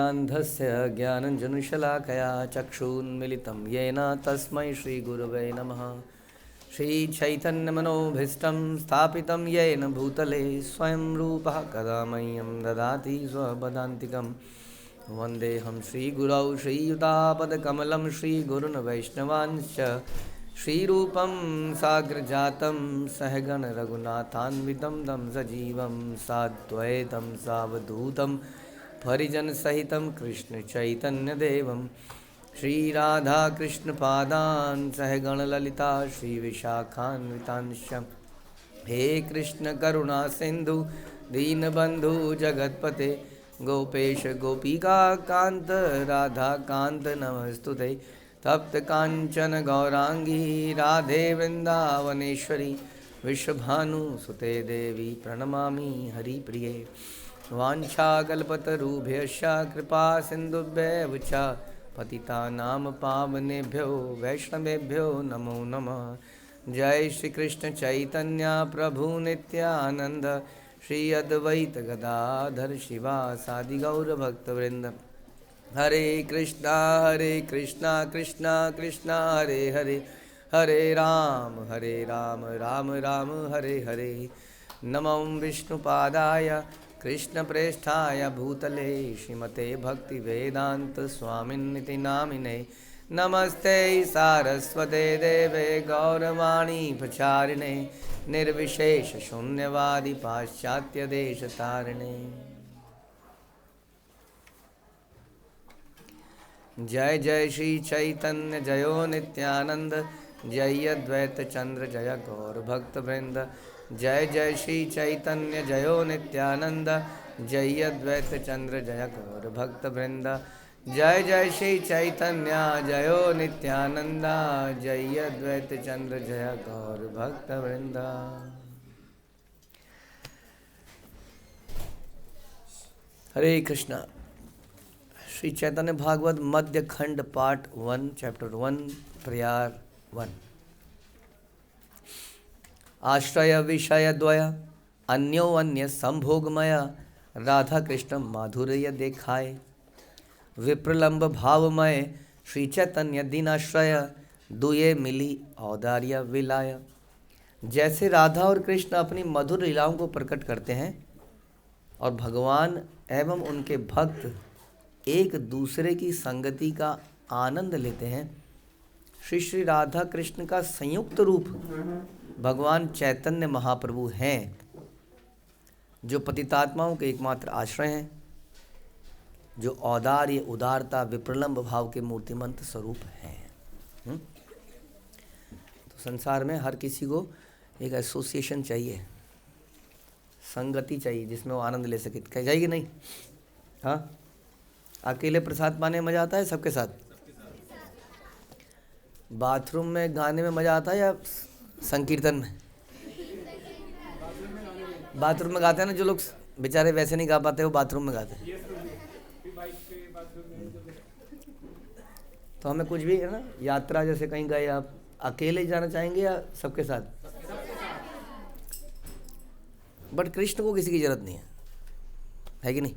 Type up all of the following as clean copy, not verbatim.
अन्धस्य ज्ञानञ्जनशलाकया चक्षुन्मिलितं येन तस्मै श्रीगुरवे नमः। श्रीचैतन्यमनोभीष्टं स्थापितं येन भूतले स्वयं रूपः कदा मह्यं ददाति स्वपदान्तिकं। वन्देऽहं श्रीगुरौ श्रीयुतापदकमलं श्रीगुरुन् वैष्णवांश्च श्रीरूपं साग्रजातं सहगण रघुनाथान्वितं तं सजीवं साद्वैतं सावधूतं परिजन सहितं कृष्ण चैतन्य देवं श्रीराधाकृष्ण पादान् सहगण ललिता श्री विशाखान्वितांश्च। हे कृष्ण करुणा सिंधु दीनबंधु जगतपते गोपेश गोपिका कांत राधा कांत नमस्तुते। तप्त कांचन गौरांगी राधे वृंदावनेश्वरी विश्वभानुसुते देवी प्रणमामि हरिप्रिये। वाञ्छाकल्पतरुभ्यश्च कृपा सिन्धुभ्येव च पतितानां पावनेभ्यो वैष्णवेभ्यो नमो नमः। जय श्री कृष्ण चैतन्य प्रभु नित्यानंद श्री अद्वैत गदाधर शिवासादि गौरभक्तवृंद। हरे कृष्णा कृष्णा कृष्णा हरे हरे हरे राम राम राम हरे हरे। नमो विष्णुपादाय कृष्णप्रेष्ठाय भूतले श्रीमते भक्तिवेदांत स्वामिन्निति नामिने। नमस्ते सारस्वते देवे गौरवाणी प्रचारिणे निर्विशेष शून्यवादी पाश्चात्य देश तारिणे। जय जय श्री चैतन्य जयो नित्यानंद जय अद्वैत चंद्र जय गौर भक्तवृंद। जय जय श्री चैतन्य जयो नित्यानंद जय अद्वैत चंद्र जय गौर भक्तवृंद। जय जय श्री चैतन्य जयो नित्यानंद जय अद्वैत चंद्र जय गौर भक्तवृंद। हरे कृष्णा। श्री चैतन्य भागवत मध्य खंड पार्ट 1 चैप्टर 1 प्रयार 1। आश्रय विषय द्वय अन्यो अन्य संभोगमय राधा कृष्ण माधुर्य देखाए। विप्रलंब भावमय श्री चैतन्य दीनाश्रय दुए मिली औदार्य विलाय। जैसे राधा और कृष्ण अपनी मधुर लीलाओं को प्रकट करते हैं और भगवान एवं उनके भक्त एक दूसरे की संगति का आनंद लेते हैं, श्री राधा कृष्ण का संयुक्त रूप भगवान चैतन्य महाप्रभु हैं, जो पतितात्माओं के एकमात्र आश्रय हैं, जो औदार्य उदारता विप्रलंब भाव के मूर्तिमंत स्वरूप हैं। तो संसार में हर किसी को एक एसोसिएशन चाहिए, संगति चाहिए जिसमें वो आनंद ले सके। कह जाएगी नहीं? हाँ, अकेले प्रसाद पाने में मजा आता है सबके साथ? बाथरूम में गाने में मजा आता है या संकीर्तन में? बाथरूम में गाते हैं ना जो लोग, बेचारे वैसे नहीं गा पाते, वो बाथरूम में गाते हैं। तो हमें कुछ भी है ना, यात्रा जैसे कहीं गए, आप अकेले जाना चाहेंगे या सबके साथ? बट कृष्ण को किसी की जरूरत नहीं है कि नहीं?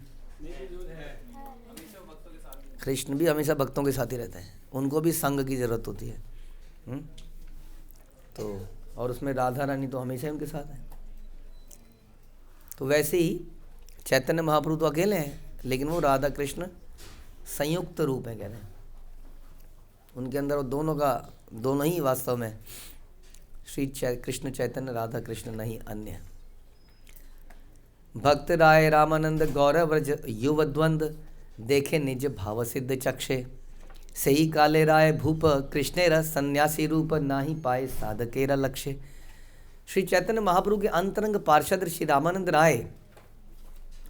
कृष्ण भी हमेशा भक्तों के साथ ही रहते हैं, उनको भी संग की जरूरत होती है। तो और उसमें राधा रानी तो हमेशा ही उनके साथ है। तो वैसे ही चैतन्य महाप्रभु तो अकेले हैं, लेकिन वो राधा कृष्ण संयुक्त रूप है, कह रहे हैं। उनके अंदर वो दोनों ही वास्तव में श्री कृष्ण चैतन्य राधा कृष्ण नहीं अन्य। भक्त राय रामानंद गौरव व्रज युव द्वंद देखे निज भाव सिद्ध चक्षे। सही काले राय भूप कृष्णेरा सन्यासी रूप नाही पाए साधकेरा लक्ष्य। श्री चैतन्य महाप्रभु के अंतरंग पार्षद श्री रामानंद राय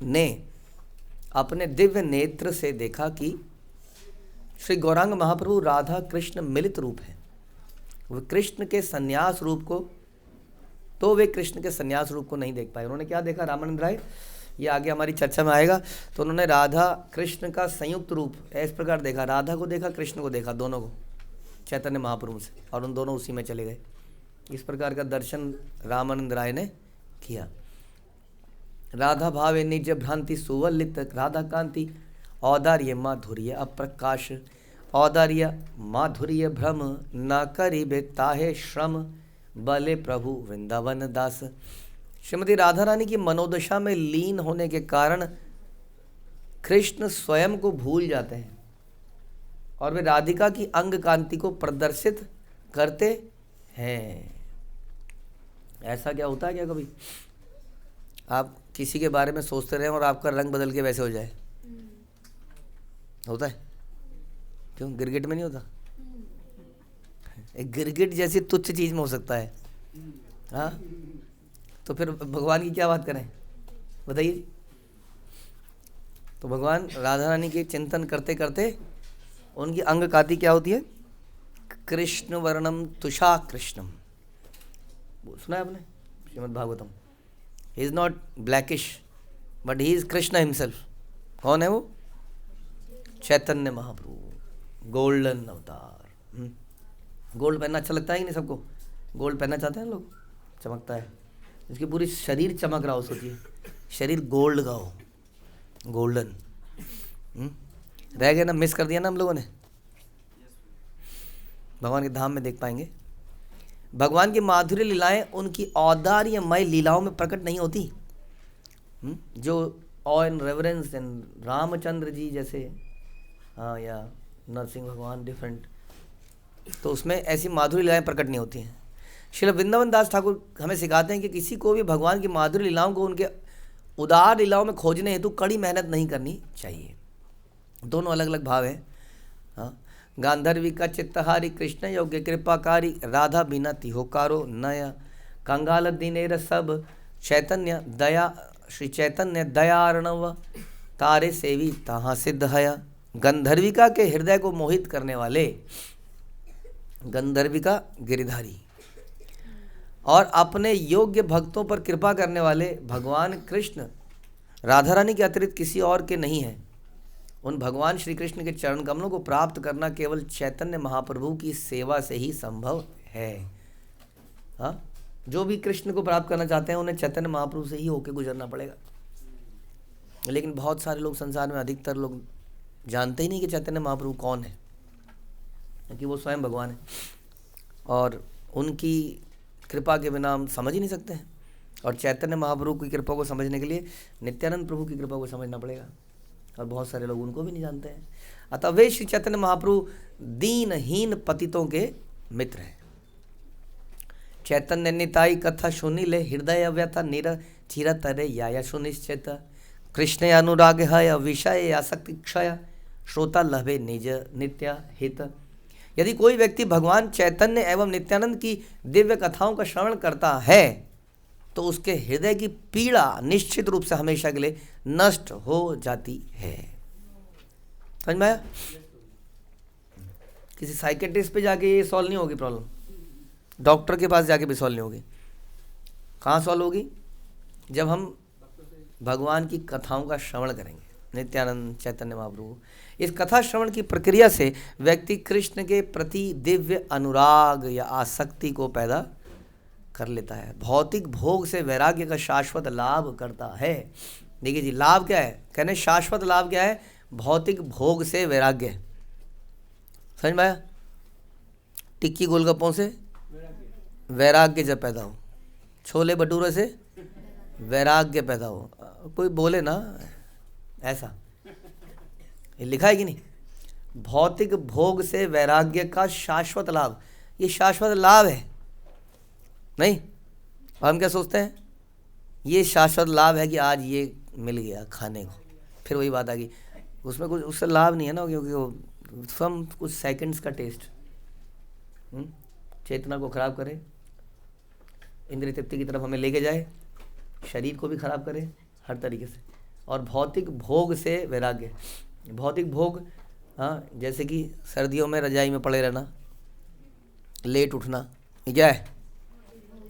ने अपने दिव्य नेत्र से देखा कि श्री गौरांग महाप्रभु राधा कृष्ण मिलित रूप है। वे कृष्ण के सन्यास रूप को नहीं देख पाए। उन्होंने क्या देखा रामानंद राय, ये आगे हमारी चर्चा में आएगा। तो उन्होंने राधा कृष्ण का संयुक्त रूप इस प्रकार देखा, राधा को देखा, कृष्ण को देखा, दोनों को चैतन्य महाप्रभु से, और उन दोनों उसी में चले गए। इस प्रकार का दर्शन रामानंद राय ने किया। राधा भावे निज भ्रांति सुवलित राधा कांति औदार्य माधुर्य अप्रकाश, औदार्य माधुर्य भ्रम, न करिबे ताहे श्रम, बले प्रभु वृंदावन दास। श्रीमती राधा रानी की मनोदशा में लीन होने के कारण कृष्ण स्वयं को भूल जाते हैं और वे राधिका की अंग कांति को प्रदर्शित करते हैं। ऐसा क्या होता है क्या कभी आप किसी के बारे में सोचते रहे और आपका रंग बदल के वैसे हो जाए? होता है? क्यों गिरगिट में नहीं होता? एक गिरगिट जैसी तुच्छ चीज में हो सकता है। हाँ, तो फिर भगवान की क्या बात करें, बताइए। तो भगवान राधा रानी के चिंतन करते करते उनकी अंग कांति क्या होती है? कृष्ण वर्णम तुषा कृष्णम। सुना है आपने Shrimad Bhagavatam? He is not blackish but he is Krishna himself. कौन है वो? चैतन्य महाप्रभु, गोल्डन अवतार। गोल्ड पहनना अच्छा लगता है कि नहीं सबको? गोल्ड पहनना चाहते हैं लोग, चमकता है। इसकी पूरी शरीर चमक रहा हो, सोचिए शरीर गोल्ड का हो, गोल्डन। रह गए ना, मिस कर दिया ना हम लोगों ने। भगवान के धाम में देख पाएंगे। भगवान की माधुर्य लीलाएं उनकी औदार्यमय लीलाओं में प्रकट नहीं होती, जो ऑ इन रेवरेंस एंड रामचंद्र जी जैसे, हाँ, या नरसिंह भगवान डिफरेंट, तो उसमें ऐसी माधुर्य लीलाएं प्रकट नहीं होती हैं। श्री वृंदावन दास ठाकुर हमें सिखाते हैं कि किसी को भी भगवान की माधुर्य लीलाओं को उनके उदार लीलाओं में खोजने हेतु कड़ी मेहनत नहीं करनी चाहिए। दोनों अलग अलग भाव हैं। हाँ, गांधर्वी का चित्तहारी कृष्ण योग्य कृपाकारी, राधा बिना तिहोकारो नया, कंगाल दिनेर सब चैतन्य दया, श्री चैतन्य दयार्णव, तारे सेवी तहाँ सिद्ध हया। गंधर्विका के हृदय को मोहित करने वाले, गंधर्विका गिरिधारी, और अपने योग्य भक्तों पर कृपा करने वाले भगवान कृष्ण राधा रानी के अतिरिक्त किसी और के नहीं है। उन भगवान श्री कृष्ण के चरण कमलों को प्राप्त करना केवल चैतन्य महाप्रभु की सेवा से ही संभव है। हाँ, जो भी कृष्ण को प्राप्त करना चाहते हैं उन्हें चैतन्य महाप्रभु से ही होकर गुजरना पड़ेगा। लेकिन बहुत सारे लोग संसार में, अधिकतर लोग जानते ही नहीं कि चैतन्य महाप्रभु कौन है, क्योंकि वो स्वयं भगवान है और उनकी कृपा के बिना हम समझ ही नहीं सकते हैं। और चैतन्य महाप्रभु की कृपा को समझने के लिए नित्यानंद प्रभु की कृपा को समझना पड़ेगा, और बहुत सारे लोग उनको भी नहीं जानते हैं। अतः वे श्री चैतन्य महाप्रभु दीनहीन पतितों के मित्र हैं। चैतन्य निताई कथा सुनी ले, हृदय व्यथा निर चिर तरे या सुनिश्चित, कृष्ण अनुराग है विषय आसक्ति क्षय, श्रोता लभे निज नित्य हित। यदि कोई व्यक्ति भगवान चैतन्य एवं नित्यानंद की दिव्य कथाओं का श्रवण करता है तो उसके हृदय की पीड़ा निश्चित रूप से हमेशा के लिए नष्ट हो जाती है। समझ में आया? किसी साइकेट्रिस्ट पे जाके ये सॉल्व नहीं होगी प्रॉब्लम, डॉक्टर के पास जाके भी सॉल्व नहीं होगी। कहाँ सॉल्व होगी? जब हम भगवान की कथाओं का श्रवण करेंगे। नित्यानंद चैतन्य महाप्रभु, इस कथा श्रवण की प्रक्रिया से व्यक्ति कृष्ण के प्रति दिव्य अनुराग या आसक्ति को पैदा कर लेता है, भौतिक भोग से वैराग्य का शाश्वत लाभ करता है। देखिए जी, लाभ क्या है? कहने शाश्वत लाभ क्या है? भौतिक भोग से वैराग्य। समझ में आया? टिक्की गोलगप्पों से वैराग्य जब पैदा हो, छोले भटूरे से वैराग्य पैदा हो। कोई बोले ना ऐसा, ये लिखा है कि नहीं? भौतिक भोग से वैराग्य का शाश्वत लाभ, ये शाश्वत लाभ है नहीं। और हम क्या सोचते हैं? ये शाश्वत लाभ है कि आज ये मिल गया खाने को। फिर वही बात आ गई, उसमें कुछ उससे लाभ नहीं है ना, क्योंकि वो सम कुछ सेकंड्स का टेस्ट चेतना को खराब करे, इंद्रिय तृप्ति की तरफ हमें लेके जाए, शरीर को भी खराब करे हर तरीके से। और भौतिक भोग से वैराग्य, भौतिक भोग, हाँ, जैसे कि सर्दियों में रजाई में पड़े रहना, लेट उठना, ये क्या है?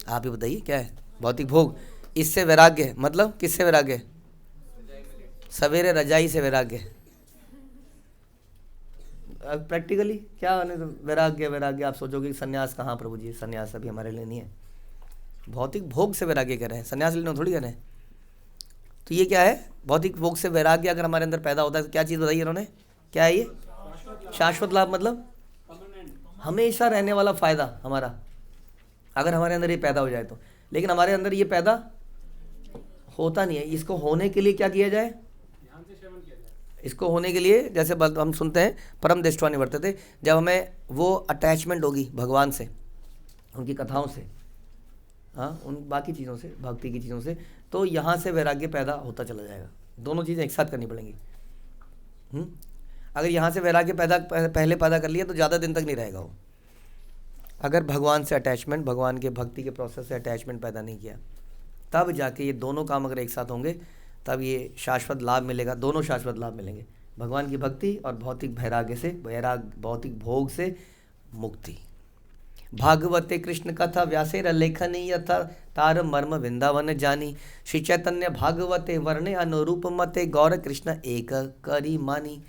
आप ही बताइए क्या है? भौतिक भोग। इससे वैराग्य, मतलब किससे वैराग्य? सवेरे रजाई से वैराग्य। प्रैक्टिकली क्या वैराग्य? वैराग्य आप सोचोगे सन्यास कहाँ प्रभु जी, सन्यास अभी हमारे लिए नहीं है। भौतिक भोग से वैराग्य कह रहे हैं, सन्यास लेना थोड़ी कह रहे हैं। तो ये क्या है? भौतिक भोग से वैराग्य अगर हमारे अंदर पैदा होता है तो क्या चीज़ बताई इन्होंने? क्या है ये? शाश्वत लाभ, मतलब हमेशा रहने वाला फायदा हमारा, अगर हमारे अंदर ये पैदा हो जाए तो। लेकिन हमारे अंदर ये पैदा होता नहीं है। इसको होने के लिए क्या किया जाए? इसको होने के लिए जैसे हम सुनते हैं परम दृष्टवा निवर्तते, जब हमें वो अटैचमेंट होगी भगवान से, उनकी कथाओं से, हाँ, उन बाकी चीज़ों से, भक्ति की चीज़ों से, तो यहाँ से वैराग्य पैदा होता चला जाएगा। दोनों चीज़ें एक साथ करनी पड़ेंगी। अगर यहाँ से वैराग्य पहले पैदा कर लिया तो ज़्यादा दिन तक नहीं रहेगा वो। अगर भगवान से अटैचमेंट, भगवान के भक्ति के प्रोसेस से अटैचमेंट पैदा नहीं किया, तब जाके ये दोनों काम अगर एक साथ होंगे तब ये शाश्वत लाभ मिलेगा। दोनों शाश्वत लाभ मिलेंगे, भगवान की भक्ति और भौतिक वैराग्य से, भौतिक भोग से मुक्ति। भागवते कृष्ण कथा व्यासेर लेखनीय तार मर्म वृंदावन जानी, श्री चैतन्य भागवते वर्णे अनुरूप मते गौर कृष्ण एक करी मानी।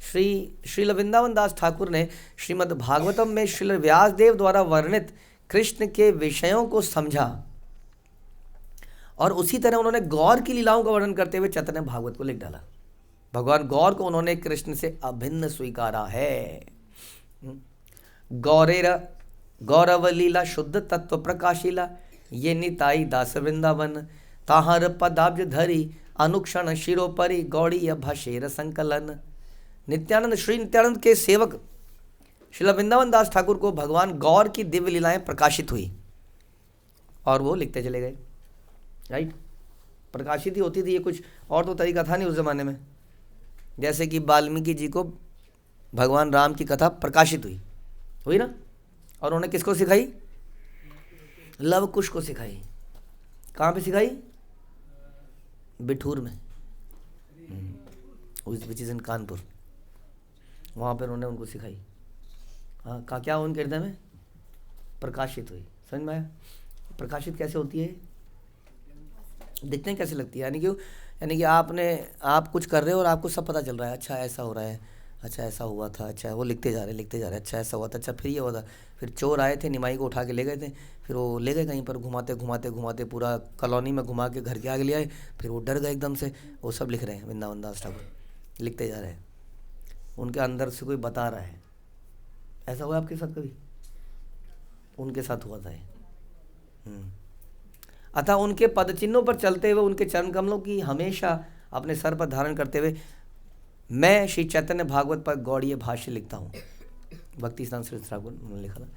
श्रील वृंदावन दास ठाकुर ने श्रीमद् भागवतम में श्रील व्यासदेव द्वारा वर्णित कृष्ण के विषयों को समझा और उसी तरह उन्होंने गौर की लीलाओं का वर्णन करते हुए चैतन्य भागवत को लिख डाला। भगवान गौर को उन्होंने कृष्ण से अभिन्न स्वीकारा है। गौरव लीला शुद्ध तत्व प्रकाशिला, ये निताई दास वृंदावन, ताहर पदाब्ज धरी अनुक्षण शिरोपरि गौड़ी भाषेर संकलन। नित्यानंद, श्री नित्यानंद के सेवक श्रील वृंदावन दास ठाकुर को भगवान गौर की दिव्य लीलाएं प्रकाशित हुई और वो लिखते चले गए। राइट, प्रकाशित ही होती थी ये, कुछ और तो तरीका था नहीं उस जमाने में। जैसे कि वाल्मीकि जी को भगवान राम की कथा प्रकाशित हुई ना, और उन्होंने किसको सिखाई? लव कुश को सिखाई। कहाँ पे सिखाई? बिठूर में, विच इज इन कानपुर, वहाँ पर उन्होंने उनको सिखाई। हाँ, का क्या उनके हृदय में प्रकाशित हुई। समझ में आया? प्रकाशित कैसे होती है? दिखने कैसे लगती है? यानी कि आप कुछ कर रहे हो और आपको सब पता चल रहा है। अच्छा ऐसा हो रहा है, अच्छा ऐसा हुआ था, अच्छा वो लिखते जा रहे, अच्छा ऐसा हुआ था, अच्छा फिर ये हुआ था, फिर चोर आए थे, निमाई को उठा के ले गए थे, फिर वो ले गए कहीं पर, घुमाते पूरा कॉलोनी में घुमा के घर के आगे ले आए, फिर वो डर गए एकदम से। वो सब लिख रहे हैं, वृंदावन दास ठाकुर लिखते जा रहे हैं। उनके अंदर से कोई बता रहा है। ऐसा हुआ आपके साथ कभी? उनके साथ हुआ था। अतः उनके पद चिन्हों पर चलते हुए, उनके चरण कमलों की हमेशा अपने सर पर धारण करते हुए मैं श्री चैतन्य भागवत पर गौड़ीय भाष्य लिखता हूँ। भक्ति सिद्धांत श्री ठाकुर ने लिखा था,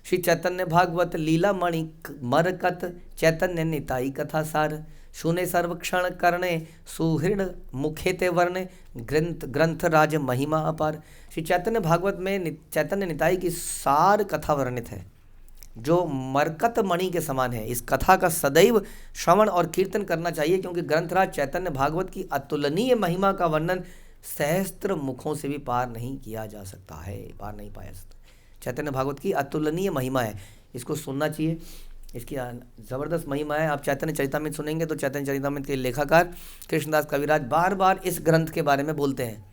श्री चैतन्य भागवत लीला मणि मरकत चैतन्य निताई कथा सार, सुने सर्वक्षण करने सुहृद मुखे ते वर्णे ग्रंथ राज महिमा अपार। श्री चैतन्य भागवत में चैतन्य निताई की सार कथा वर्णित है, जो मरकत मणि के समान है। इस कथा का सदैव श्रवण और कीर्तन करना चाहिए, क्योंकि ग्रंथराज चैतन्य भागवत की अतुलनीय महिमा का वर्णन सहस्त्र मुखों से भी पार नहीं किया जा सकता है, पार नहीं पाया सकता। चैतन्य भागवत की अतुलनीय महिमा है, इसको सुनना चाहिए। इसकी ज़बरदस्त महिमा है। आप चैतन्य चरितामृत सुनेंगे तो चैतन्य चरितामृत के लेखाकार कृष्णदास कविराज बार बार इस ग्रंथ के बारे में बोलते हैं।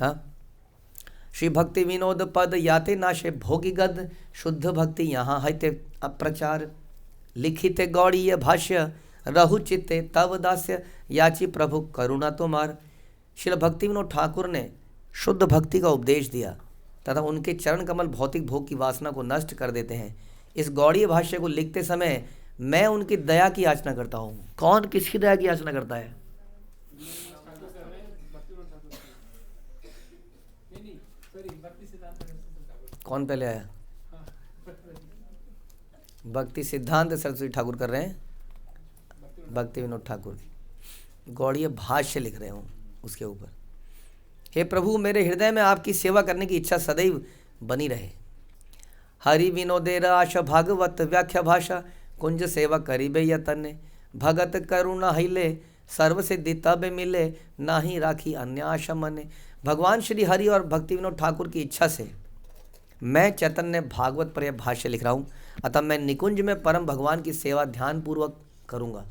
हाँ, श्री भक्ति विनोद पद याते नाशे भोगी गद, शुद्ध भक्ति यहाँ है ते अप्रचार, लिखित गौड़ीय भाष्य रहु चित्ते तव दास्य, याची प्रभु करुणा तुम्हार। श्री भक्ति विनोद ठाकुर ने शुद्ध भक्ति का उपदेश दिया तथा उनके चरण कमल भौतिक भोग की वासना को नष्ट कर देते हैं। इस गौड़ीय भाष्य को लिखते समय मैं उनकी दया की याचना करता हूँ। कौन किसकी दया की याचना करता है? कौन पहले आया? भक्ति सिद्धांत सरस्वती ठाकुर कर रहे हैं, भक्ति विनोद ठाकुर की गौड़ीय भाष्य लिख रहे हूँ उसके ऊपर। हे प्रभु, मेरे हृदय में आपकी सेवा करने की इच्छा सदैव बनी रहे। हरि विनोदेर आशा भागवत व्याख्या भाषा, कुंज सेवा करीबे यतन, भगत करुणा हिले सर्व सिद्धि तब मिले, नाही राखी अन्य आशा मने। भगवान श्री हरि और भक्ति विनोद ठाकुर की इच्छा से मैं चैतन्य भागवत पर यह भाष्य लिख रहा हूँ। अतः मैं निकुंज में परम भगवान की सेवा ध्यानपूर्वक करूँगा।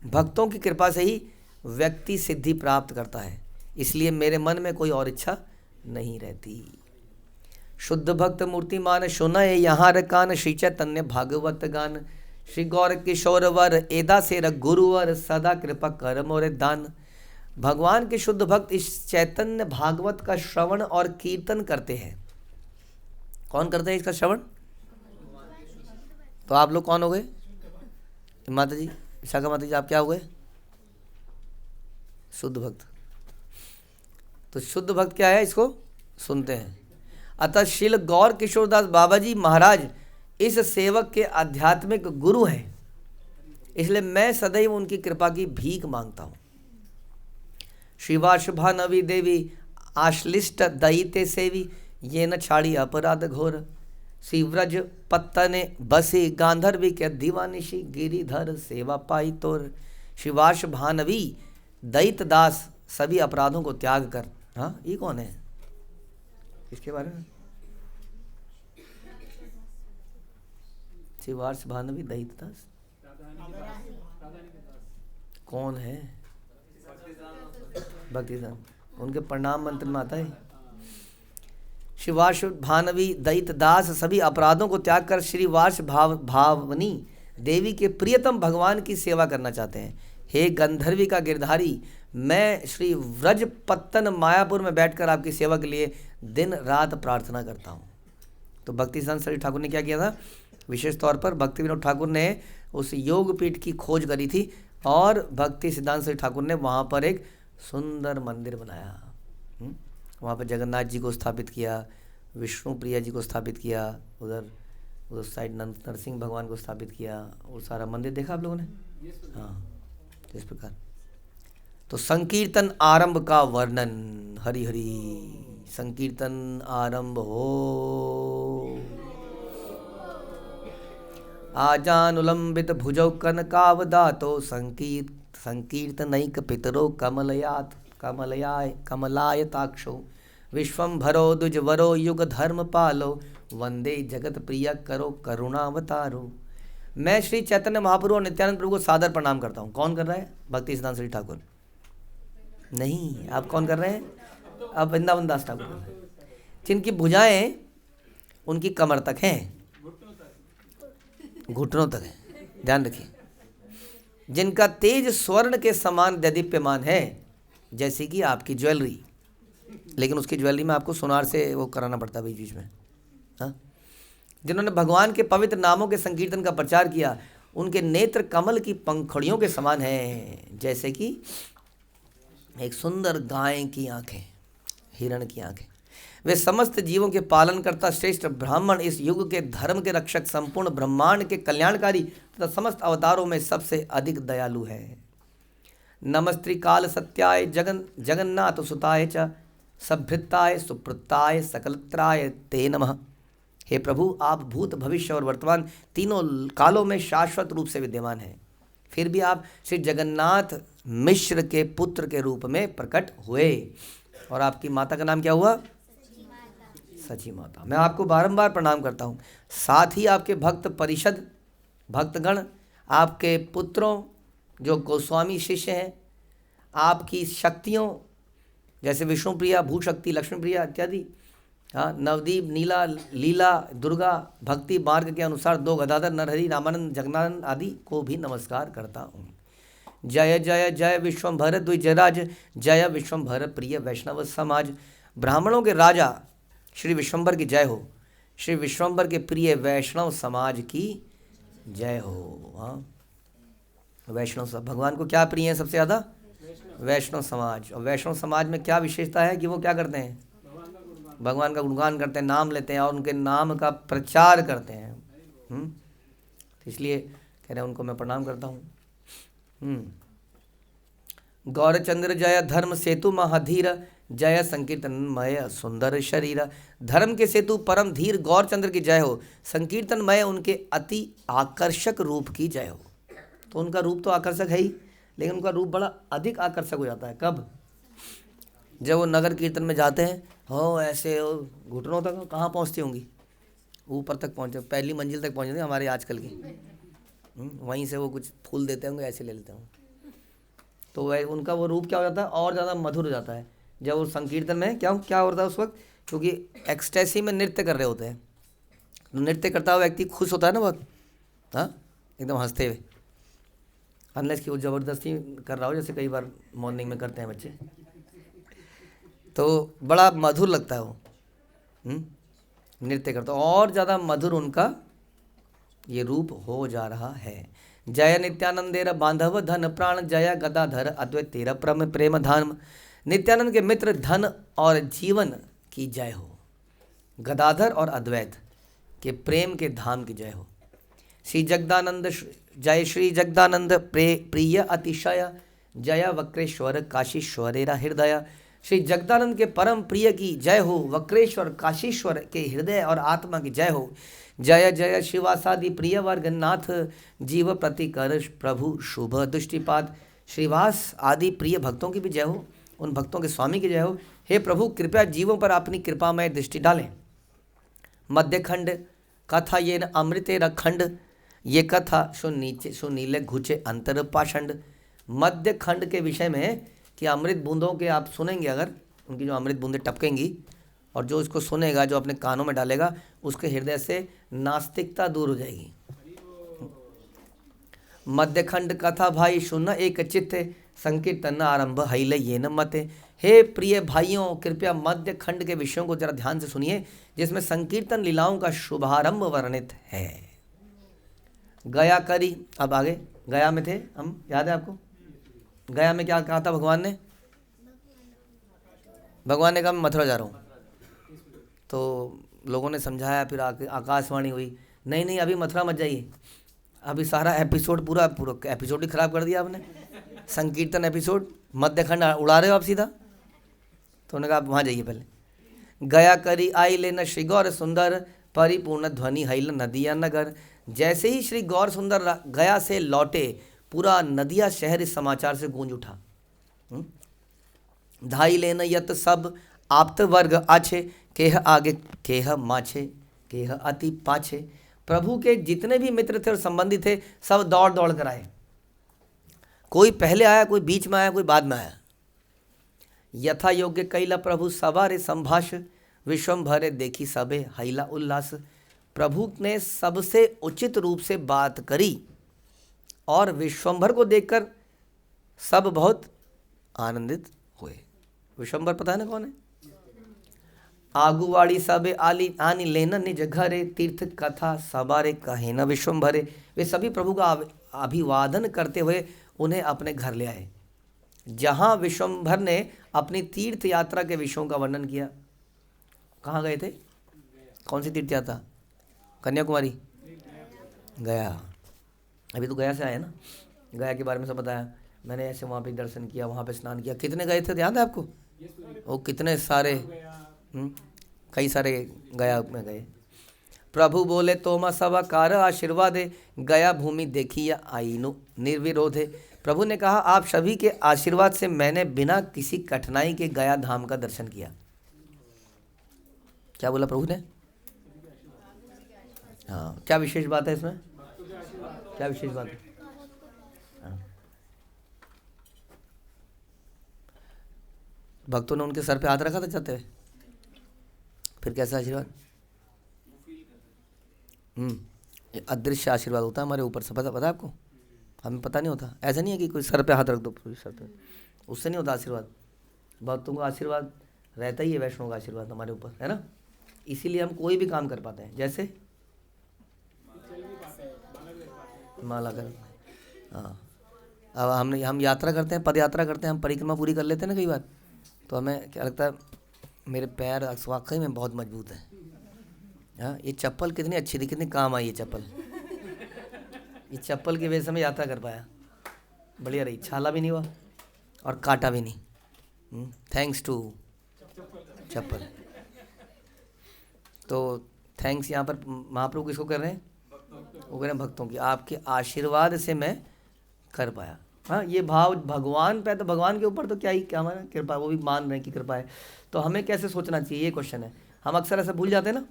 भक्तों की कृपा से ही व्यक्ति सिद्धि प्राप्त करता है, इसलिए मेरे मन में कोई और इच्छा नहीं रहती। शुद्ध भक्त मूर्तिमान सुनय यहाँ कान, श्री चैतन्य भागवत गान, श्री गौर किशोर वर एदा सेर गुरुवर सदा कृपा कर मोरे दान। भगवान के शुद्ध भक्त इस चैतन्य भागवत का श्रवण और कीर्तन करते हैं। कौन करते हैं इसका श्रवण? तो आप लोग कौन हो गए? माता जी, विशाखा माता जी, आप क्या हो गए? शुद्ध भक्त। तो शुद्ध भक्त क्या है? इसको सुनते हैं। अतः श्रील गौर किशोरदास बाबा जी महाराज इस सेवक के आध्यात्मिक गुरु हैं, इसलिए मैं सदैव उनकी कृपा की भीख मांगता हूँ। शिवाशुभा नवी देवी आश्लिष्ट दयिते सेवी ये न छाड़ी अपराध घोर। श्री व्रज पत्तने बसी गांधर्वी के दीवानिशी गिरिधर सेवा पाई तोर। शिवाश भानवी दैत दास सभी अपराधों को त्याग कर। हाँ, ये कौन है? इसके बारे में शिवाश भानवी दैत दास कौन है? भक्तिदान, उनके प्रणाम मंत्र में आता है। शिवाश भानवी दैत दास सभी अपराधों को त्याग कर श्री वार्ष भावनी देवी के प्रियतम भगवान की सेवा करना चाहते हैं। हे गंधर्वी का गिरधारी, मैं श्री व्रज पत्तन मायापुर में बैठकर आपकी सेवा के लिए दिन रात प्रार्थना करता हूँ। तो भक्ति सिद्धांत सरस्वती ठाकुर ने क्या किया था? विशेष तौर पर भक्ति विनोद ठाकुर ने उस योग पीठ की खोज करी थी और भक्ति सिद्धांत सरस्वती ठाकुर ने वहाँ पर एक सुंदर मंदिर बनाया। वहाँ पर जगन्नाथ जी को स्थापित किया, विष्णु प्रिया जी को स्थापित किया, उधर साइड नरसिंह भगवान को स्थापित किया, और सारा मंदिर देखा आप लोगों ने? हाँ, इस प्रकार। तो संकीर्तन आरंभ का वर्णन। हरि हरि। संकीर्तन आरंभ हो। आजानुलंबित भुजौ कनकावदातो संकीर्तनैक पितरो कमलायताक्षो विश्वंभरो द्विजवरो युग धर्म पालो वंदे जगत प्रिय करो करुणावतारो। मैं श्री चैतन्य महाप्रभु और नित्यानंद प्रभु को सादर प्रणाम करता हूँ। कौन कर रहा है? भक्ति सिद्धांत सरस्वती ठाकुर। नहीं, आप कौन कर रहे हैं? अब वृंदावन दास ठाकुर कर रहे हैं, जिनकी भुजाएं उनकी कमर तक हैं, घुटनों तक है। ध्यान रखिए। जिनका तेज स्वर्ण के समान दैदीप्यमान है, जैसे कि आपकी ज्वेलरी, लेकिन उसकी ज्वेलरी में आपको सोनार से वो कराना पड़ता है बीच बीच में। हाँ, जिन्होंने भगवान के पवित्र नामों के संकीर्तन का प्रचार किया, उनके नेत्र कमल की पंखुड़ियों के समान हैं, जैसे कि एक सुंदर गाय की आंखें, हिरण की आंखें। वे समस्त जीवों के पालन करता श्रेष्ठ ब्राह्मण, इस युग के धर्म के रक्षक, संपूर्ण ब्रह्मांड के कल्याणकारी तथा समस्त अवतारों में सबसे अधिक दयालु है। नमस्त्री काल सत्याय जगन्नाथ सुताय च सभ्यताय सुप्रताय सकलत्राय ते नमः। हे प्रभु, आप भूत भविष्य और वर्तमान तीनों कालों में शाश्वत रूप से विद्यमान हैं। फिर भी आप श्री जगन्नाथ मिश्र के पुत्र के रूप में प्रकट हुए। और आपकी माता का नाम क्या हुआ? सची माता। मैं आपको बारंबार प्रणाम करता हूँ। साथ ही आपके भक्त परिषद, भक्तगण, आपके पुत्रों जो गोस्वामी शिष्य हैं, आपकी शक्तियों जैसे विष्णु प्रिया, भूशक्ति, लक्ष्मी प्रिया इत्यादि, हाँ, नवदीप, नीला, लीला, दुर्गा, भक्ति मार्ग के अनुसार दो गदाधर, नरहरि, रामानंद, जगनानंद आदि को भी नमस्कार करता हूँ। जय जय जय विश्वंभर द्विजराज, जय विश्वंभर प्रिय वैष्णव समाज। ब्राह्मणों के राजा श्री विश्वंभर की जय हो, श्री विश्वंभर के प्रिय वैष्णव समाज की जय हो। हाँ, वैष्णव सब भगवान को क्या प्रिय है सबसे ज़्यादा? वैष्णव समाज। और वैष्णव समाज में क्या विशेषता है कि वो क्या करते हैं? भगवान का गुणगान करते हैं, नाम लेते हैं और उनके नाम का प्रचार करते हैं। इसलिए कह रहे हैं उनको मैं प्रणाम करता हूँ। गौरचंद्र जय धर्म सेतु महाधीर, जय संकीर्तनमय सुंदर शरीर। धर्म के सेतु परम धीर गौरचंद्र की जय हो, संकीर्तनमय उनके अति आकर्षक रूप की जय हो। तो उनका रूप तो आकर्षक है ही, लेकिन उनका रूप बड़ा अधिक आकर्षक हो जाता है। कब? जब वो नगर कीर्तन में जाते हैं, हो ऐसे घुटनों तक कहाँ पहुँचती होंगी? ऊपर तक पहुँचे, पहली मंजिल तक पहुँच जाती है हमारे आजकल की। वहीं से वो कुछ फूल देते होंगे, ऐसे ले लेते होंगे। तो वह उनका वो रूप क्या हो जाता है? और ज़्यादा मधुर हो जाता है जब वो संकीर्तन में क्या होता है उस वक्त, क्योंकि एक्सटेसी में नृत्य कर रहे होते हैं। नृत्य करता हुआ व्यक्ति खुश होता है ना बहुत। हाँ, एकदम हंसते हुए, अनलेस कि वो ज़बरदस्ती कर रहा हो, जैसे कई बार मॉर्निंग में करते हैं बच्चे, तो बड़ा मधुर लगता है वो नृत्य करता, और ज़्यादा मधुर उनका ये रूप हो जा रहा है। जय नित्यानंदेर बांधव धन प्राण, जय गदाधर अद्वैत तेरा प्रेम धाम। नित्यानंद के मित्र धन और जीवन की जय हो, गदाधर और अद्वैत के प्रेम के धाम की जय हो। श्री जगदानंद जय श्री जगदानंद प्रिय अतिशय, जय वक्रेश्वर काशीश्वरेरा हृदय। श्री जगदानंद के परम प्रिय की जय हो, वक्रेश्वर काशीश्वर के हृदय और आत्मा की जय हो। जय जय शिवासादि प्रिय वर्गनाथ, जीव प्रतिकर प्रभु शुभ दृष्टिपात। श्रीवास आदि प्रिय भक्तों की भी जय हो, उन भक्तों के स्वामी की जय हो। हे प्रभु कृपया जीवों पर अपनी कृपामय दृष्टि डालें। मध्यखंड कथा ये न अमृते रखंड, ये कथा सुनीले घुचे अंतर पाषंड। मध्य खंड के विषय में कि अमृत बूंदों के आप सुनेंगे, अगर उनकी जो अमृत बूंदें टपकेंगी, और जो इसको सुनेगा, जो अपने कानों में डालेगा, उसके हृदय से नास्तिकता दूर हो जाएगी। मध्यखंड कथा भाई सुन एक चित्त, संकीर्तन आरंभ हईले ये न मते। हे प्रिय भाइयों, कृपया मध्य खंड के विषयों को जरा ध्यान से सुनिए, जिसमें संकीर्तन लीलाओं का शुभारंभ वर्णित है। गया करी, अब आगे गया में थे हम, याद है आपको? गया में क्या कहा था भगवान ने? भगवान ने कहा मैं मथुरा जा रहा हूँ, तो लोगों ने समझाया, फिर आकाशवाणी हुई, नहीं नहीं अभी मथुरा मत जाइए, अभी सारा एपिसोड पूरा एपिसोड ही खराब कर दिया आपने, संकीर्तन एपिसोड, मध्यखंड उड़ा रहे हो आप सीधा। तो उन्होंने कहा आप वहाँ जाइए पहले। गया करी आई लेना श्री गौर सुंदर, परिपूर्ण ध्वनि हईल नदिया नगर। जैसे ही श्री गौर सुंदर गया से लौटे, पूरा नदिया शहर इस समाचार से गूंज उठा। धाई लेना यत सब आप्त वर्ग आछे, केह आगे केह माछे, केह अति पाछे। प्रभु के जितने भी मित्र थे और संबंधी थे, सब दौड़ दौड़ कर आए। कोई पहले आया, कोई बीच में आया, कोई बाद में आया। यथा योग्य कैला प्रभु सवारे संभाष, विश्वम्भरे देखी सबे हैला उल्लास। प्रभु ने सबसे उचित रूप से बात करी और विश्वम्भर को देखकर सब बहुत आनंदित हुए। विश्वम्भर पता है ना कौन है? आगुवाड़ी सबे आली आनी लेना निज घरे, तीर्थ कथा सबारे कहे न विश्वम्भरे। वे सभी प्रभु का अभिवादन करते हुए उन्हें अपने घर ले आए। जहाँ विश्वम्भर ने अपनी तीर्थ यात्रा के विषयों का वर्णन किया। कहाँ गए थे? कौन सी तीर्थ यात्रा? कन्याकुमारी, गया। अभी तो गया से आए ना, गया के बारे में सब बताया मैंने। ऐसे वहाँ पे दर्शन किया, वहाँ पे स्नान किया। कितने गए थे याद है आपको? वो कितने सारे, कई सारे गया में गए। प्रभु बोले तोमा सवा कार आशीर्वादे, गया भूमि देखी या आईनो निर्विरोधे। प्रभु ने कहा आप सभी के आशीर्वाद से मैंने बिना किसी कठिनाई के गया धाम का दर्शन किया। क्या बोला प्रभु ने? हाँ, क्या विशेष बात है इसमें? क्या विशेष बात है? हाँ। भक्तों ने उनके सर पे हाथ रखा था जाते हुए, फिर कैसा आशीर्वाद? अदृश्य आशीर्वाद होता है हमारे ऊपर से, पता है आपको? हमें पता नहीं होता। ऐसा नहीं है कि कोई सर पे हाथ रख दो पूरी सर पे, उससे नहीं होता आशीर्वाद। भक्तों का आशीर्वाद रहता ही है, वैष्णव का आशीर्वाद हमारे ऊपर है ना। इसीलिए हम कोई भी काम कर पाते हैं, जैसे माला कर। हाँ, अब हम यात्रा करते हैं, पद यात्रा करते हैं, हम परिक्रमा पूरी कर लेते हैं ना कई बार, तो हमें क्या लगता है मेरे पैर वाकई में बहुत मजबूत है। हाँ, ये चप्पल कितनी अच्छी थी, कितनी काम आई ये चप्पल। ये चप्पल की वजह से मैं यात्रा कर पाया, बढ़िया रही, छाला भी नहीं हुआ और काटा भी नहीं, थैंक्स टू चप्पल। तो थैंक्स यहाँ पर महाप्रभु किसको कर रहे हैं? वो कह रहे हैं भक्तों की, आपके आशीर्वाद से मैं कर पाया। हाँ, ये भाव भगवान पे, तो भगवान के ऊपर तो क्या ही, क्या हमारा कृपा, वो भी मान रहे हैं कि कृपा है। तो हमें कैसे सोचना चाहिए, ये क्वेश्चन है। हम अक्सर ऐसा भूल जाते हैं ना,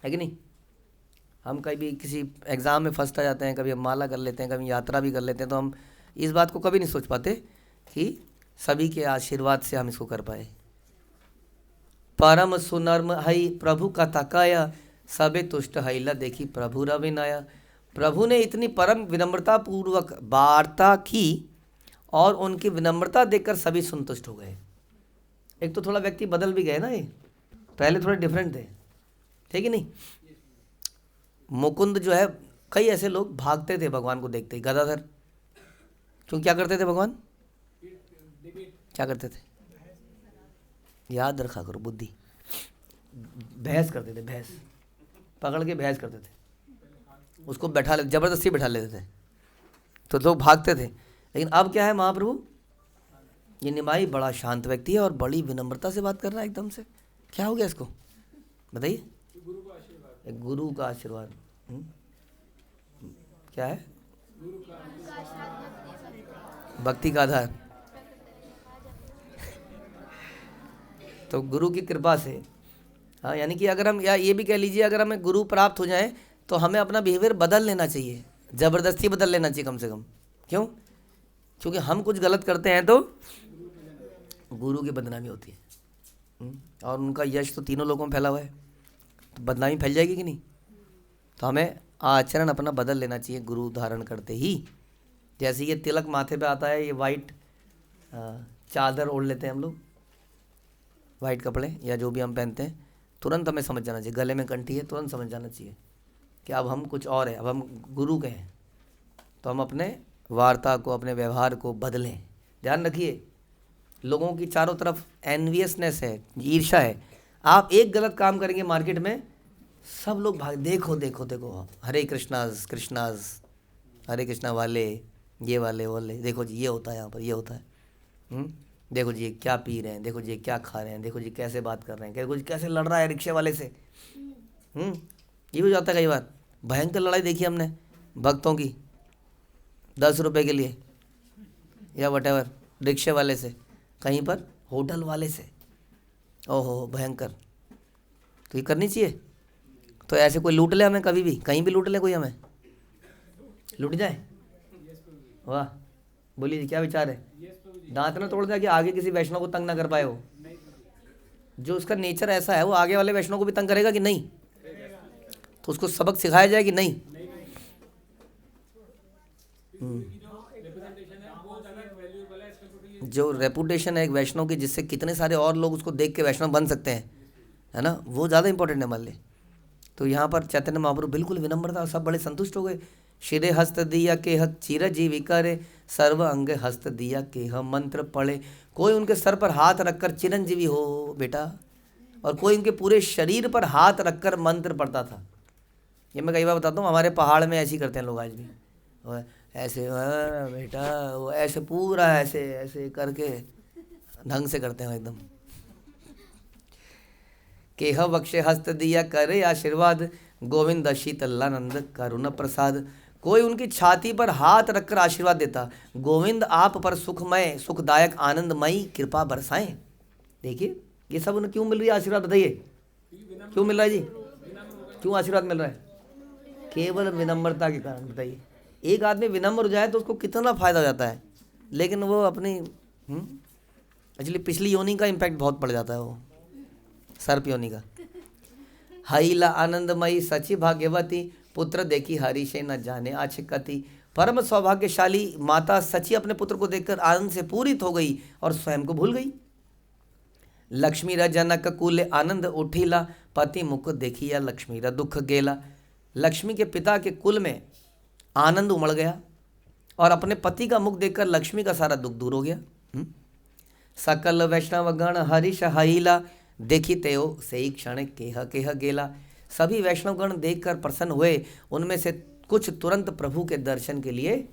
है कि नहीं? हम कभी किसी एग्ज़ाम में फंसता जाते हैं, कभी हम माला कर लेते हैं, कभी यात्रा भी कर लेते हैं, तो हम इस बात को कभी नहीं सोच पाते कि सभी के आशीर्वाद से हम इसको कर पाए। परम सुनर्म हई प्रभु का तकाया, सबे तुष्ट हईला देखी प्रभु रविनाया। प्रभु ने इतनी परम विनम्रता पूर्वक वार्ता की और उनकी विनम्रता देखकर सभी संतुष्ट हो गए। एक तो थोड़ा व्यक्ति बदल भी गए ना, ये पहले थोड़े डिफरेंट थे, ठीक है नहीं। मुकुंद जो है, कई ऐसे लोग भागते थे भगवान को देखते ही। गदाधर क्यों, क्या करते थे भगवान, क्या करते थे, याद रखा करो बुद्धि, बहस करते थे, बहस पकड़ के बहस करते थे, उसको बैठा ले, जबरदस्ती बैठा लेते थे, तो लोग भागते थे। लेकिन अब क्या है, महाप्रभु ये निमाई बड़ा शांत व्यक्ति है और बड़ी विनम्रता से बात कर रहा है एकदम से। क्या हो गया इसको बताइए। एक गुरु का आशीर्वाद। क्या है, भक्ति का आधार। तो गुरु की कृपा से, हाँ, यानी कि अगर हम, या ये भी कह लीजिए, अगर हमें गुरु प्राप्त हो जाए तो हमें अपना बिहेवियर बदल लेना चाहिए, ज़बरदस्ती बदल लेना चाहिए कम से कम। क्यों, क्योंकि हम कुछ गलत करते हैं तो गुरु की बदनामी होती है, और उनका यश तो तीनों लोगों में फैला हुआ है, तो बदनामी फैल जाएगी कि नहीं। तो हमें आचरण अपना बदल लेना चाहिए गुरु धारण करते ही। जैसे ये तिलक माथे पे आता है, ये वाइट चादर ओढ़ लेते हैं हम लोग, वाइट कपड़े या जो भी हम पहनते हैं, तुरंत हमें समझ जाना चाहिए, गले में कंठी है, तुरंत समझ जाना चाहिए कि अब हम कुछ और है, अब हम गुरु के हैं। तो हम अपने वार्ता को, अपने व्यवहार को बदलें। ध्यान रखिए, लोगों की चारों तरफ एनवियसनेस है, ईर्ष्या है। आप एक गलत काम करेंगे मार्केट में, सब लोग भाग, देखो देखो देखो, हरे कृष्णाज कृष्णाज, हरे कृष्णा वाले, ये वाले वाले, देखो जी ये होता है, यहाँ पर ये होता है, देखो जी ये क्या पी रहे हैं, देखो जी ये क्या खा रहे हैं, देखो जी कैसे बात कर रहे हैं, देखो जी कैसे लड़ रहा है रिक्शे वाले से। ये भी जाता है कई बार, भयंकर लड़ाई देखी हमने भक्तों की, 10 रुपए के लिए या वटेवर, रिक्शे वाले से, कहीं पर होटल वाले से, ओहो भयंकर। तो ये करनी चाहिए। तो ऐसे कोई लूट ले हमें, कभी भी कहीं भी लूट ले कोई, हमें लूट जाए, वाह बोलिए क्या विचार है। दांत ना तोड़ दे कि आगे किसी वैष्णव को तंग ना कर पाए हो। जो उसका नेचर ऐसा है, वो आगे वाले वैष्णव को भी तंग करेगा कि नहीं, तो उसको सबक सिखाया जाए कि नहीं। जो रेपुटेशन है एक वैष्णव की, जिससे कितने सारे और लोग उसको देख के वैष्णव बन सकते हैं, है ना, वो ज़्यादा इंपॉर्टेंट है हमारे लिए। तो यहाँ पर चैतन्य महाप्रभु बिल्कुल विनम्रता, सब बड़े संतुष्ट हो गए। शिरे हस्त दिया केह चिरजीवी करे, सर्व अंग हस्त दिया केह मंत्र पढ़े। कोई उनके सर पर हाथ रखकर चिरंजीवी हो बेटा, और कोई उनके पूरे शरीर पर हाथ रखकर मंत्र पढ़ता था। ये मैं कई बार बताता हूँ, हमारे पहाड़ में ऐसे ही करते हैं लोग आज भी, ऐसे बेटा, वो ऐसे पूरा ऐसे ऐसे करके ढंग से करते हैं एकदम। केह बख्शे हस्त दिया करे आशीर्वाद, गोविंद शीतलानंद करुण प्रसाद। कोई उनकी छाती पर हाथ रखकर आशीर्वाद देता, गोविंद आप पर सुखमय सुखदायक आनंदमयी कृपा बरसाएं। देखिए ये सब उन्हें क्यों मिल रही है आशीर्वाद, बताइए क्यों मिल रहा है जी, क्यों आशीर्वाद मिल रहा है, केवल विनम्रता के कारण। बताइए, एक आदमी विनम्र हो जाए तो उसको कितना फायदा हो जाता है, लेकिन वो अपनी एक्चुअली पिछली योनि का इम्पैक्ट बहुत पड़ जाता है, वो सर्प योनि का। हईला आनंदमयी सची भाग्यवती, पुत्र देखी हरिशे न जाने आछिकति। परम सौभाग्यशाली माता सची अपने पुत्र को देखकर आनंद से पूरित हो गई और स्वयं को भूल गई। लक्ष्मी रा जनक कुले आनंद उठीला, पति मुख देखिया लक्ष्मी रा दुख गेला। लक्ष्मी के पिता के कुल में आनंद उमड़ गया और अपने पति का मुख देखकर लक्ष्मी का सारा दुख दूर हो गया। सकल वैष्णव गण हरिश हईला, देखी तेओ सही क्षण केह केह गेला। सभी वैष्णवगण देखकर प्रसन्न हुए, उनमें से कुछ तुरंत प्रभु के दर्शन के लिए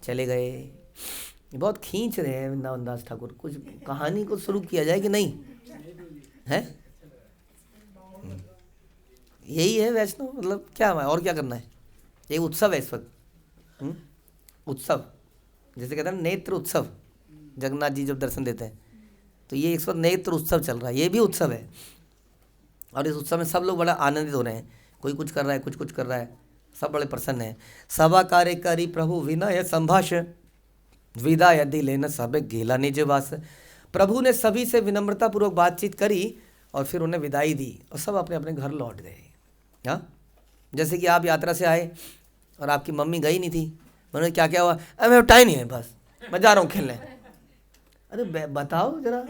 चले गए। बहुत खींच रहे हैं वृंदावन दास ठाकुर, कुछ कहानी को शुरू किया जाए कि नहीं है। यही है वैष्णव, मतलब क्या है और क्या करना है। ये उत्सव है इस वक्त, उत्सव जैसे कहते हैं नेत्र उत्सव। जगन्नाथ जी जब दर्शन देते हैं तो ये इस वक्त नेत्र उत्सव चल रहा है, ये भी उत्सव है। और इस उत्सव में सब लोग बड़ा आनंदित हो रहे हैं, कोई कुछ कर रहा है, कुछ कर रहा है, सब बड़े प्रसन्न हैं। सभा कार्य करी प्रभु विनय संभाष, विदा यदि लेना सब गेला निज वास। प्रभु ने सभी से विनम्रता पूर्वक बातचीत करी और फिर उन्हें विदाई दी और सब अपने अपने घर लौट गए। हाँ, जैसे कि आप यात्रा से आए और आपकी मम्मी गई नहीं थी, मैंने क्या क्या हुआ, अरे मेरा टाइम नहीं है, बस मैं जा रहा हूँ खेलने। अरे बताओ जरा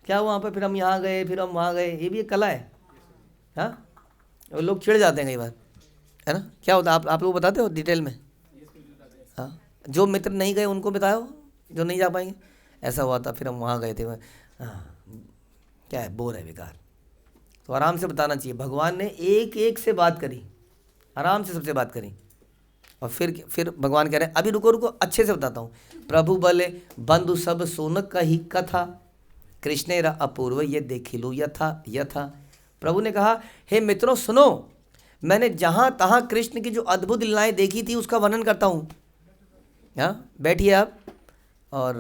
क्या हुआ वहाँ पर, फिर हम यहाँ गए, फिर हम वहाँ गए, ये भी एक कला है। हाँ, और लोग चिढ़ जाते हैं कई बार, है ना। क्या होता है आप लोग बताते हो डिटेल में? हाँ, जो मित्र नहीं गए उनको बताओ, जो नहीं जा पाएंगे। ऐसा हुआ था, फिर हम वहाँ गए थे। हाँ, क्या है, बोर है, बेकार। तो आराम से बताना चाहिए। भगवान ने एक एक से बात करी, आराम से सबसे बात करी, और फिर भगवान कह रहे हैं अभी रुको रुको, अच्छे से बताता हूँ। प्रभु बोले बंधु सब सुन कही कथा, कृष्णेरा अपूर्व ये देखिलू यथा यथा। प्रभु ने कहा हे मित्रों सुनो, मैंने जहाँ तहाँ कृष्ण की जो अद्भुत लीलाएं देखी थी उसका वर्णन करता हूँ। हाँ, बैठिए आप, और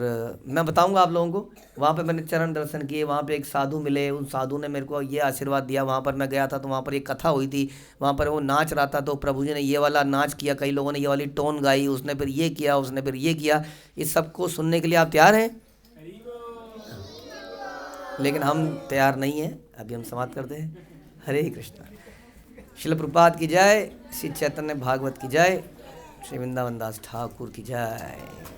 मैं बताऊंगा आप लोगों को। वहाँ पे मैंने चरण दर्शन किए, वहाँ पे एक साधु मिले, उन साधु ने मेरे को ये आशीर्वाद दिया। वहाँ पर मैं गया था तो वहाँ पर एक कथा हुई थी, वहाँ पर वो नाच रहा था, तो प्रभु जी ने ये वाला नाच किया, कई लोगों ने ये वाली टोन गाई, उसने फिर ये किया, उसने फिर ये किया। इस सब को सुनने के लिए आप तैयार हैं? लेकिन हम तैयार नहीं हैं, अभी हम समाप्त करते हैं। हरे कृष्णा। श्रील प्रभुपाद की जय, श्री चैतन्य भागवत की जय, श्री वृंदावन दास ठाकुर की जय।